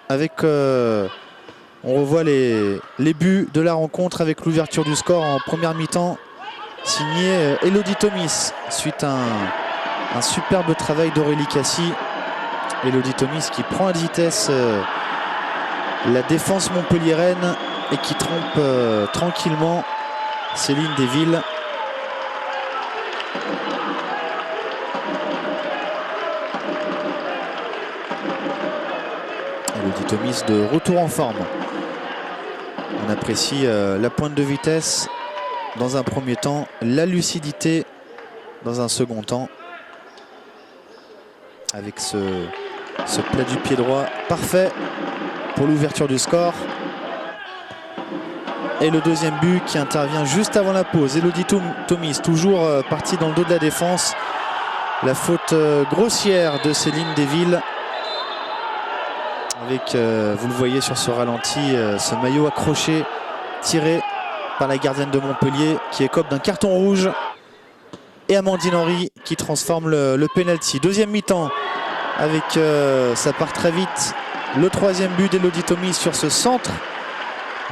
avec on revoit les buts de la rencontre avec l'ouverture du score en première mi-temps signé Elodie Thomis suite à un superbe travail d'Aurélie Cassis. Elodie Thomis qui prend à de vitesse la défense montpelliéraine et qui trompe tranquillement Céline Desvilles. Elodie Thomis de retour en forme. On apprécie la pointe de vitesse dans un premier temps, la lucidité dans un second temps. Avec ce plat du pied droit parfait pour l'ouverture du score. Et le deuxième but qui intervient juste avant la pause. Elodie Thomis toujours partie dans le dos de la défense. La faute grossière de Céline Desvilles. Avec, vous le voyez sur ce ralenti, ce maillot accroché, tiré par la gardienne de Montpellier qui écope d'un carton rouge. Et Amandine Henry qui transforme le penalty. Deuxième mi-temps avec, ça part très vite, le troisième but d'Elodie Thomis sur ce centre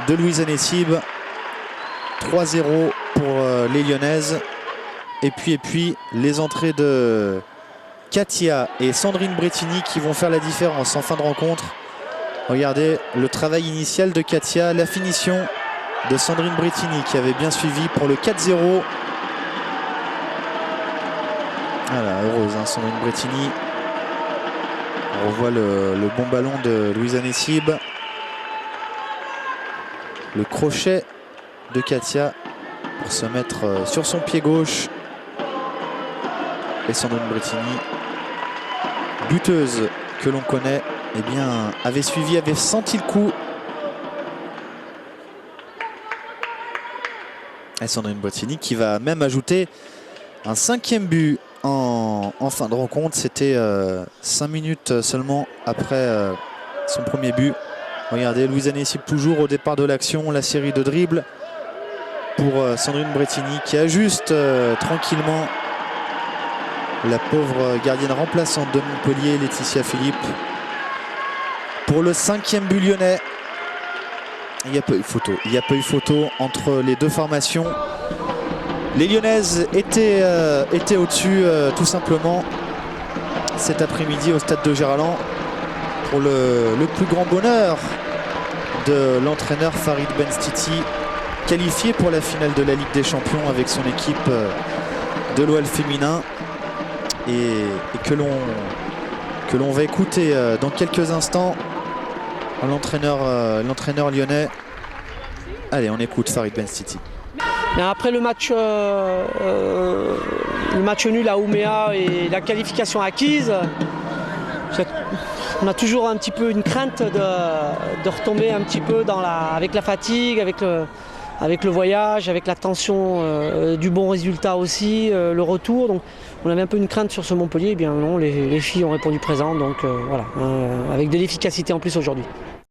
de Louise Anessib. 3-0 pour les Lyonnaises. Et puis les entrées de Katia et Sandrine Bretigny qui vont faire la différence en fin de rencontre. Regardez le travail initial de Katia, la finition de Sandrine Bretigny qui avait bien suivi pour le 4-0. Voilà, heureuse hein, Sandrine Bretigny. On revoit le bon ballon de Louise Anessib. Le crochet de Katia pour se mettre sur son pied gauche. Et Sandrine Bretigny, buteuse que l'on connaît, eh bien, avait suivi, avait senti le coup. Et Sandrine Bretigny qui va même ajouter un 5e but en fin de rencontre. C'était 5 minutes seulement après son premier but. Regardez, Louise Anessib toujours au départ de l'action, la série de dribbles pour Sandrine Bretigny qui ajuste tranquillement la pauvre gardienne remplaçante de Montpellier, Laetitia Philippe. Pour le 5e but lyonnais, il n'y a pas eu photo. Il n'y a pas eu photo entre les deux formations. Les Lyonnaises étaient au-dessus tout simplement cet après-midi au stade de Gerland pour le plus grand bonheur de l'entraîneur Farid Benstiti, qualifié pour la finale de la Ligue des Champions avec son équipe de l'OL féminin et que l'on va écouter dans quelques instants l'entraîneur lyonnais. Allez, on écoute Farid Benstiti. Après le match nul à Ouméa et la qualification acquise, on a toujours un petit peu une crainte de retomber un petit peu avec la fatigue, avec le voyage, avec la tension du bon résultat aussi, le retour. Donc on avait un peu une crainte sur ce Montpellier. Eh bien non, les filles ont répondu présent, donc voilà, avec de l'efficacité en plus aujourd'hui.